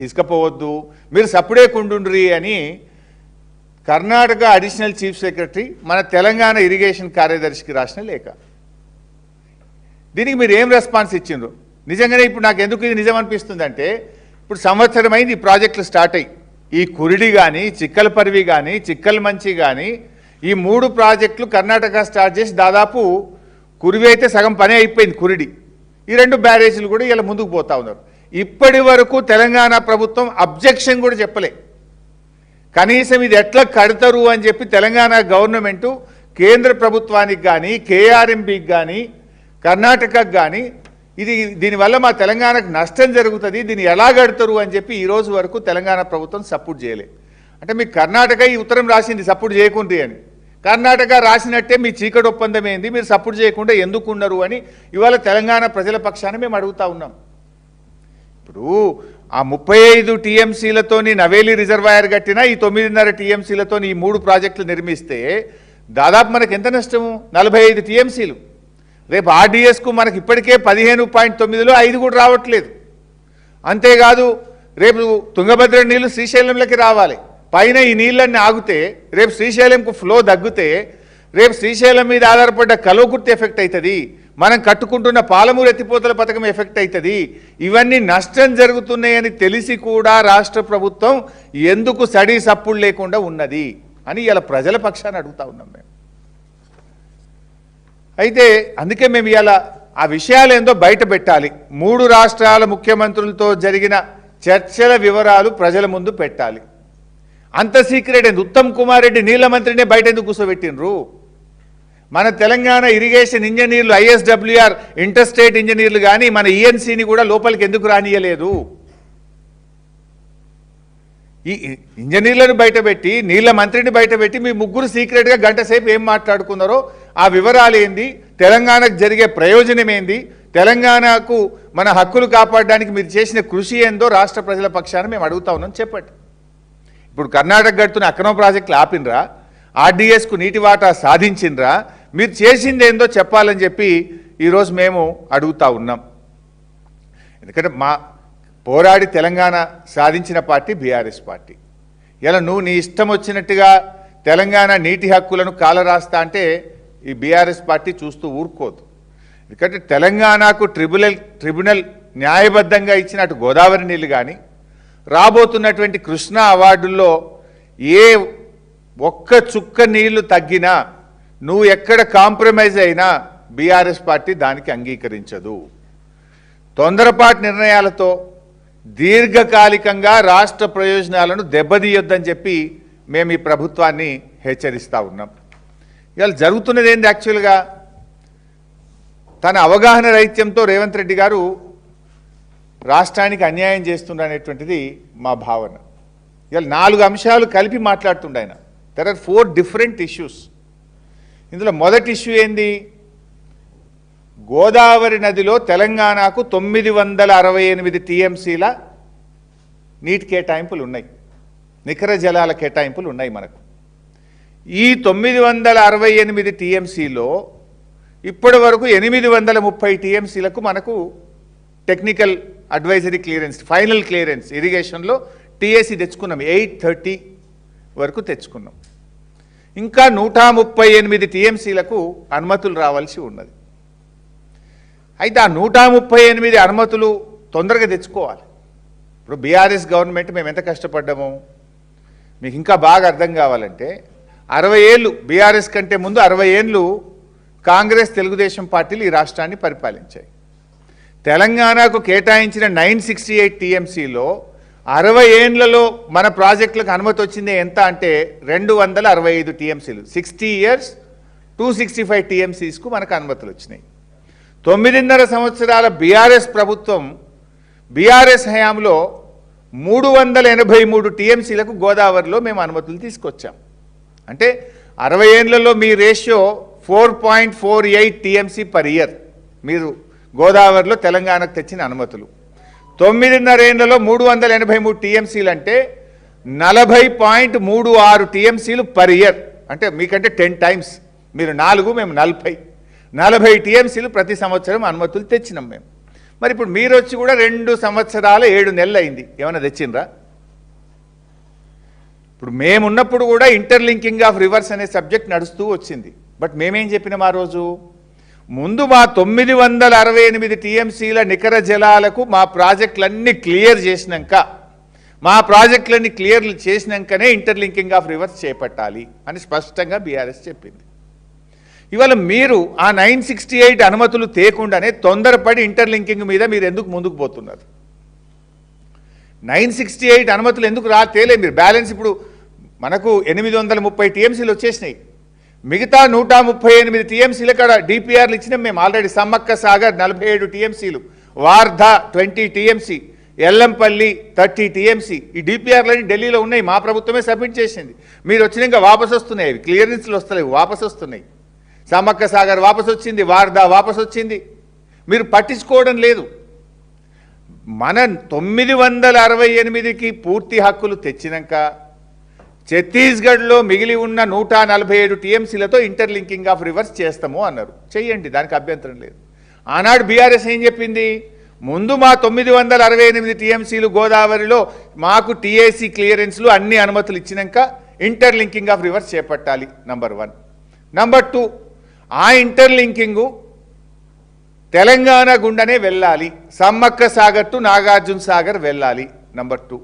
తీసుకపోవద్దు, మీరు సప్పుడే కుండుండ్రి అని Karnataka additional chief secretary మన తెలంగాణ ఇరిగేషన్ కార్యదర్శికి రాసిన లేఖ. దీనికి మీరు ఏం రెస్పాన్స్ ఇచ్చిండ్రు? నిజంగానే ఇప్పుడు నాకు ఎందుకు ఇది నిజం అనిపిస్తుంది అంటే, ఇప్పుడు సంవత్సరమైంది ఈ ప్రాజెక్టులు స్టార్ట్ అయ్యి, ఈ కురిడి కానీ, చిక్కలపరివి కానీ, చిక్కల్ మంచి కానీ, ఈ 3 ప్రాజెక్టులు కర్ణాటక స్టార్ట్ చేసి దాదాపు కురివి అయితే సగం పని అయిపోయింది కురిడి. ఈ 2 బ్యారేజీలు కూడా ఇలా ముందుకు పోతా ఉన్నారు. ఇప్పటి వరకు తెలంగాణ ప్రభుత్వం అబ్జెక్షన్ కూడా చెప్పలే. కనీసం ఇది ఎట్లా కడతారు అని చెప్పి తెలంగాణ గవర్నమెంటు కేంద్ర ప్రభుత్వానికి కానీ, కేఆర్ఎంబీకి కానీ, కర్ణాటకకు కానీ దీనివల్ల మా తెలంగాణకు నష్టం జరుగుతుంది, దీన్ని ఎలా కడతారు అని చెప్పి ఈ రోజు వరకు తెలంగాణ ప్రభుత్వం సపోర్ట్ చేయలే. అంటే మీకు కర్ణాటక ఈ ఉత్తరం రాసింది సపోర్ట్ చేయకుండ్రి అని. కర్ణాటక రాసినట్టే మీ చీకటి ఒప్పందం ఏంది, మీరు సపోర్ట్ చేయకుండా ఎందుకున్నారు అని ఇవాళ తెలంగాణ ప్రజల పక్షాన మేము అడుగుతా ఉన్నాం. ఇప్పుడు ఆ 35 టీఎంసీలతోని నవేలి రిజర్వాయర్ కట్టినా, ఈ 9.5 టీఎంసీలతోని ఈ 3 ప్రాజెక్టులు నిర్మిస్తే దాదాపు మనకు ఎంత నష్టము? 45 టీఎంసీలు. రేపు ఆర్డీఎస్కు మనకి ఇప్పటికే 15.9లో 5 కూడా రావట్లేదు. అంతేకాదు రేపు తుంగభద్ర నీళ్లు శ్రీశైలంలోకి రావాలి. పైన ఈ నీళ్ళన్నీ ఆగితే రేపు శ్రీశైలంకు ఫ్లో తగ్గితే రేపు శ్రీశైలం మీద ఆధారపడ్డ కల్వకుర్తి ఎఫెక్ట్ అవుతుంది, మనం కట్టుకుంటున్న పాలమూరు ఎత్తిపోతల పథకం ఎఫెక్ట్ అవుతుంది. ఇవన్నీ నష్టం జరుగుతున్నాయని తెలిసి కూడా రాష్ట్ర ప్రభుత్వం ఎందుకు సడీ సప్పుడు లేకుండా ఉన్నది అని ఇలా ప్రజల పక్షాన్ని అడుగుతా ఉన్నాం మేము. అయితే అందుకే మేము ఇలా ఆ విషయాలు ఏందో బయట పెట్టాలి. 3 రాష్ట్రాల ముఖ్యమంత్రులతో జరిగిన చర్చల వివరాలు ప్రజల ముందు పెట్టాలి. అంత సీక్రెట్ ఏంది? ఉత్తమ్ కుమార్ రెడ్డి నీళ్ల మంత్రినే బయట ఎందుకు కూర్చోబెట్టినరు? మన తెలంగాణ ఇరిగేషన్ ఇంజనీర్లు, ఐఎస్డబ్ల్యూఆర్ ఇంటర్స్టేట్ ఇంజనీర్లు కానీ మన ఈఎన్సీని కూడా లోపలికి ఎందుకు రానియలేదు? ఈ ఇంజనీర్లను బయటపెట్టి, నీళ్ల మంత్రిని బయటపెట్టి మీ ముగ్గురు సీక్రెట్గా గంట సేపు ఏం మాట్లాడుకున్నారో ఆ వివరాలు ఏంది, తెలంగాణకు జరిగే ప్రయోజనం ఏంది, తెలంగాణకు మన హక్కులు కాపాడడానికి మీరు చేసిన కృషి ఏందో రాష్ట్ర ప్రజల పక్షాన మేము అడుగుతా ఉన్నాం, చెప్పండి. ఇప్పుడు కర్ణాటక గడుతున్న అక్రమ ప్రాజెక్టులు ఆపినరా? ఆర్డీఎస్కు నీటి వాటా సాధించినరా? మీరు చేసింది ఏందో చెప్పాలని చెప్పి ఈరోజు మేము అడుగుతా ఉన్నాం. ఎందుకంటే మా పోరాడి తెలంగాణ సాధించిన పార్టీ బీఆర్ఎస్ పార్టీ. ఇలా నువ్వు నీ ఇష్టం వచ్చినట్టుగా తెలంగాణ నీటి హక్కులను కాలరాస్తా అంటే ఈ బీఆర్ఎస్ పార్టీ చూస్తూ ఊరుకోదు. ఎందుకంటే తెలంగాణకు ట్రిబ్యునల్ న్యాయబద్ధంగా ఇచ్చిన అటు గోదావరి నీళ్ళు కానీ, రాబోతున్నటువంటి కృష్ణా అవార్డుల్లో ఏ ఒక్క చుక్క నీళ్లు తగ్గినా, నువ్వు ఎక్కడ కాంప్రమైజ్ అయినా బీఆర్ఎస్ పార్టీ దానికి అంగీకరించదు. తొందరపాటు నిర్ణయాలతో దీర్ఘకాలికంగా రాష్ట్ర ప్రయోజనాలను దెబ్బతీయొద్దని చెప్పి మేము ఈ ప్రభుత్వాన్ని హెచ్చరిస్తూ ఉన్నాం. ఇవాళ జరుగుతున్నది ఏంది? యాక్చువల్గా తన అవగాహన రహిత్యంతో రేవంత్ రెడ్డి గారు రాష్ట్రానికి అన్యాయం చేస్తుండనేటువంటిది మా భావన. ఇవాళ 4 అంశాలు కలిపి మాట్లాడుతుండ ఆయన. There are 4 different issues. ఇందులో మొదటి ఇష్యూ ఏంది? గోదావరి నదిలో తెలంగాణకు 968 టీఎంసీల నీటి కేటాయింపులు ఉన్నాయి, నికర జలాల కేటాయింపులు ఉన్నాయి మనకు. ఈ 968 టీఎంసీలో ఇప్పటి వరకు 830 టీఎంసీలకు మనకు technical advisory clearance, final clearance ఇరిగేషన్లో టీఏసీ తెచ్చుకున్నాం. 830 వరకు తెచ్చుకున్నాం. ఇంకా 138 టీఎంసీలకు అనుమతులు రావాల్సి ఉన్నది. అయితే ఆ 138 అనుమతులు తొందరగా తెచ్చుకోవాలి. ఇప్పుడు బీఆర్ఎస్ గవర్నమెంట్ మేము ఎంత కష్టపడ్డామో మీకు ఇంకా బాగా అర్థం కావాలంటే, 60 ఏళ్ళు బీఆర్ఎస్ కంటే ముందు 60 ఏళ్ళు కాంగ్రెస్ తెలుగుదేశం పార్టీలు ఈ రాష్ట్రాన్ని పరిపాలించాయి. తెలంగాణకు కేటాయించిన 968 టీఎంసీలో 60 ఏళ్లలో మన ప్రాజెక్టులకు అనుమతి వచ్చింది ఎంత అంటే 265 టీఎంసీలు. 60 years 265 టీఎంసీస్కు మనకు అనుమతులు వచ్చినాయి. 9.5 సంవత్సరాల బీఆర్ఎస్ ప్రభుత్వం, బీఆర్ఎస్ హయాంలో 383 టీఎంసీలకు గోదావరిలో మేము అనుమతులు తీసుకొచ్చాం. అంటే 60 ఏళ్లలో మీ రేషియో 4.48 టీఎంసీ పర్ ఇయర్ మీరు గోదావరిలో తెలంగాణకు తెచ్చిన అనుమతులు. 9.5 ఏళ్లలో 383 టీఎంసీలు అంటే 40.36 టీఎంసీలు పర్ ఇయర్. అంటే మీకంటే 10 టైమ్స్. మీరు 4, మేము 40 టీఎంసీలు ప్రతి సంవత్సరం అనుమతులు తెచ్చినాం మేము. మరి ఇప్పుడు మీరు వచ్చి కూడా 2 సంవత్సరాల 7 నెలలు అయింది, ఏమైనా తెచ్చిండ్రా? ఇప్పుడు మేమున్నప్పుడు కూడా ఇంటర్లింకింగ్ ఆఫ్ రివర్స్ అనే సబ్జెక్ట్ నడుస్తూ వచ్చింది. బట్ మేమేం చెప్పినాం ఆ రోజు? ముందు మా 968 టీఎంసీల నికర జలాలకు మా ప్రాజెక్టులన్నీ క్లియర్ చేసినాక, మా ప్రాజెక్టులన్నీ క్లియర్ చేసినాకనే ఇంటర్లింకింగ్ ఆఫ్ రివర్స్ చేపట్టాలి అని స్పష్టంగా బీఆర్ఎస్ చెప్పింది. ఇవాళ మీరు ఆ 968 అనుమతులు తేకుండానే తొందరపడి ఇంటర్లింకింగ్ మీద మీరు ఎందుకు ముందుకు పోతున్నారు? 968 అనుమతులు ఎందుకు తేలే మీరు? బ్యాలెన్స్ ఇప్పుడు మనకు 830 టీఎంసీలు వచ్చేసినాయి. మిగతా 138 టీఎంసీల కాడ డిపిఆర్లు ఇచ్చినాం మేము ఆల్రెడీ. సమ్మక్క సాగర్ 47 టీఎంసీలు, వార్ధా 20 టీఎంసీ, ఎల్లంపల్లి 30 టీఎంసీ. ఈ డిపిఆర్లన్నీ ఢిల్లీలో ఉన్నాయి, మా ప్రభుత్వమే సబ్మిట్ చేసింది. మీరు వచ్చినాక వాపసు వస్తున్నాయి, అవి క్లియరెన్స్లు వస్తలేవు, వాపసు వస్తున్నాయి. సమ్మక్క సాగర్ వాపసు వచ్చింది, వార్ధా వాపసు వచ్చింది. మీరు పట్టించుకోవడం లేదు. మన 968కి పూర్తి హక్కులు తెచ్చినాక ఛత్తీస్గఢ్లో మిగిలి ఉన్న 147 టీఎంసీలతో ఇంటర్లింకింగ్ ఆఫ్ రివర్స్ చేస్తాము అన్నారు. చెయ్యండి, దానికి అభ్యంతరం లేదు. ఆనాడు బీఆర్ఎస్ ఏం చెప్పింది? ముందు మా 968 టీఎంసీలు గోదావరిలో మాకు టీఏసీ క్లియరెన్స్లు అన్ని అనుమతులు ఇచ్చినాక ఇంటర్లింకింగ్ ఆఫ్ రివర్స్ చేపట్టాలి, నంబర్ 1. నంబర్ 2, ఆ ఇంటర్లింకింగు తెలంగాణ గుండనే వెళ్ళాలి, సమ్మక్క సాగర్ టు నాగార్జున సాగర్ వెళ్ళాలి, నంబర్ 2.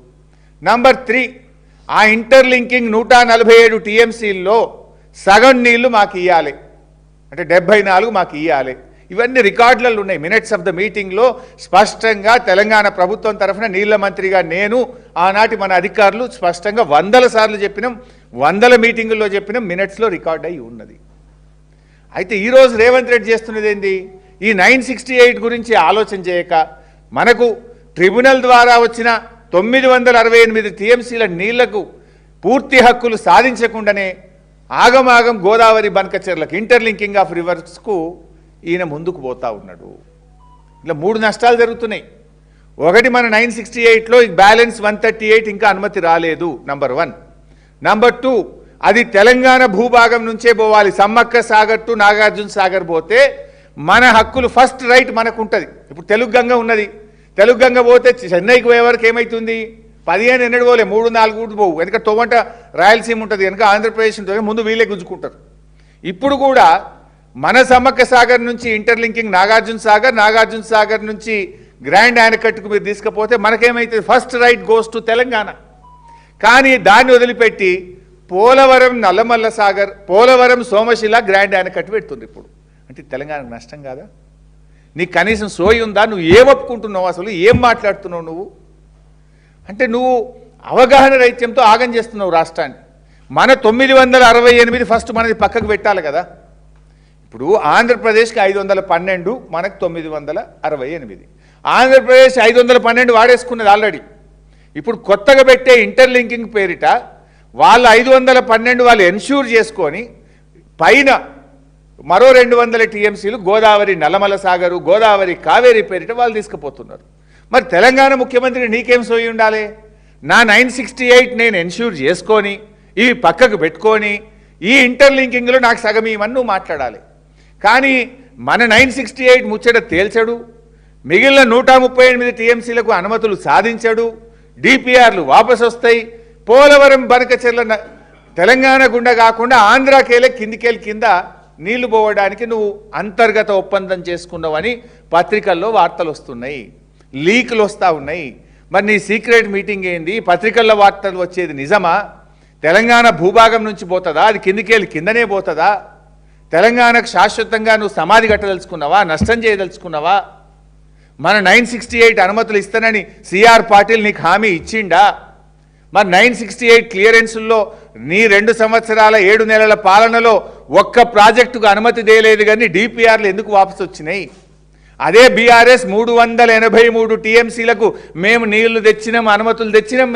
నంబర్ 3, ఆ ఇంటర్లింకింగ్ 147 టీఎంసీల్లో సగం నీళ్లు మాకు ఇవ్వాలి, అంటే 74 మాకు ఇవ్వాలి. ఇవన్నీ రికార్డులలో ఉన్నాయి. మినిట్స్ ఆఫ్ ద మీటింగ్లో స్పష్టంగా తెలంగాణ ప్రభుత్వం తరఫున నీళ్ల మంత్రిగా నేను, ఆనాటి మన అధికారులు స్పష్టంగా 100 సార్లు చెప్పినాం, 100 మీటింగుల్లో చెప్పినాం, మినిట్స్లో రికార్డ్ అయి ఉన్నది. అయితే ఈరోజు రేవంత్ రెడ్డి చేస్తున్నది ఏంది? ఈ 968 గురించి ఆలోచన చేయక మనకు ట్రిబ్యునల్ ద్వారా వచ్చిన 968 టీఎంసీల నీళ్లకు పూర్తి హక్కులు సాధించకుండానే ఆగమాగం గోదావరి బనకచెర్లకు ఇంటర్లింకింగ్ ఆఫ్ రివర్స్కు ఈయన ముందుకు పోతా ఉన్నాడు. ఇలా 3 నష్టాలు జరుగుతున్నాయి. ఒకటి, మన 968లో బ్యాలెన్స్ 138 ఇంకా అనుమతి రాలేదు, నంబర్ 1. నంబర్ 2, అది తెలంగాణ భూభాగం నుంచే పోవాలి. సమ్మక్క సాగర్ టు నాగార్జున సాగర్ పోతే మన హక్కులు ఫస్ట్ రైట్ మనకు ఉంటుంది. ఇప్పుడు తెలుగు గంగ ఉన్నది, తెలుగు గంగ పోతే చెన్నైకి పోయే వరకు ఏమవుతుంది? 15 ఎన్నడు పోలే, 3-4 కూడా పోవు. ఎందుకంటే తోవంట రాయలసీమ ఉంటుంది, వెనక ఆంధ్రప్రదేశ్ ఉంటుంది, ముందు వీళ్ళే గుంజుకుంటారు. ఇప్పుడు కూడా మన సమ్మక్క సాగర్ నుంచి ఇంటర్లింకింగ్ నాగార్జున సాగర్, నాగార్జున సాగర్ నుంచి గ్రాండ్ యానకట్టుకు మీరు తీసుకుపోతే మనకేమైతుంది? First right goes to Telangana. కానీ దాన్ని వదిలిపెట్టి పోలవరం నల్లమల్ల సాగర్, పోలవరం సోమశిల గ్రాండ్ యానకట్టు పెడుతుంది ఇప్పుడు. అంటే తెలంగాణకు నష్టం కాదా? నీకు కనీసం సోయి ఉందా? నువ్వు ఏం ఒప్పుకుంటున్నావు? అసలు ఏం మాట్లాడుతున్నావు నువ్వు? అంటే నువ్వు అవగాహన రైత్యంతో ఆగం చేస్తున్నావు రాష్ట్రాన్ని. మన 968 ఫస్ట్ మనది పక్కకు పెట్టాలి కదా. ఇప్పుడు ఆంధ్రప్రదేశ్కి 512, మనకు 968. ఆంధ్రప్రదేశ్ 512 వాడేసుకున్నది ఆల్రెడీ. ఇప్పుడు కొత్తగా పెట్టే ఇంటర్లింకింగ్ పేరిట వాళ్ళు 512 వాళ్ళు ఎన్ష్యూర్ చేసుకొని పైన మరో 200 టీఎంసీలు గోదావరి నల్లమల సాగరు, గోదావరి కావేరీ పేరిట వాళ్ళు తీసుకుపోతున్నారు. మరి తెలంగాణ ముఖ్యమంత్రి నీకేం సోయి ఉండాలి? నా 968 నేను ఎన్ష్యూర్ చేసుకొని ఇవి పక్కకు పెట్టుకొని ఈ ఇంటర్లింకింగ్లో నాకు సగం ఇవన్నీ నువ్వు మాట్లాడాలి. కానీ మన 968 ముచ్చట తేల్చడు, మిగిలిన 138 టీఎంసీలకు అనుమతులు సాధించడు, డిపిఆర్లు వాపసు వస్తాయి, పోలవరం బనకచెర్ల తెలంగాణ గుండా కాకుండా ఆంధ్రాకేలే కిందికేళ్ళ కింద నీళ్లు పోవడానికి నువ్వు అంతర్గత ఒప్పందం చేసుకున్నావని పత్రికల్లో వార్తలు వస్తున్నాయి, లీకులు వస్తూ ఉన్నాయి. మరి నీ సీక్రెట్ మీటింగ్ ఏంది? పత్రికల్లో వార్తలు వచ్చేది నిజమా? తెలంగాణ భూభాగం నుంచి పోతుందా? అది కిందికేళ్ళి కిందనే పోతుందా? తెలంగాణకు శాశ్వతంగా నువ్వు సమాధి కట్టదలుచుకున్నావా? నష్టం చేయదలుచుకున్నావా? మన 968 అనుమతులు ఇస్తానని సిఆర్ పాటిల్ నీకు హామీ ఇచ్చిండా? మరి 968 క్లియరెన్సుల్లో నీ 2 సంవత్సరాల 7 నెలల పాలనలో ఒక్క ప్రాజెక్టుకు అనుమతి దేలేదు, కానీ డిపిఆర్లు ఎందుకు వాపసు వచ్చినాయి? అదే బీఆర్ఎస్ 383 టీఎంసీలకు మేము నీళ్లు తెచ్చినాం, అనుమతులు తెచ్చినాం.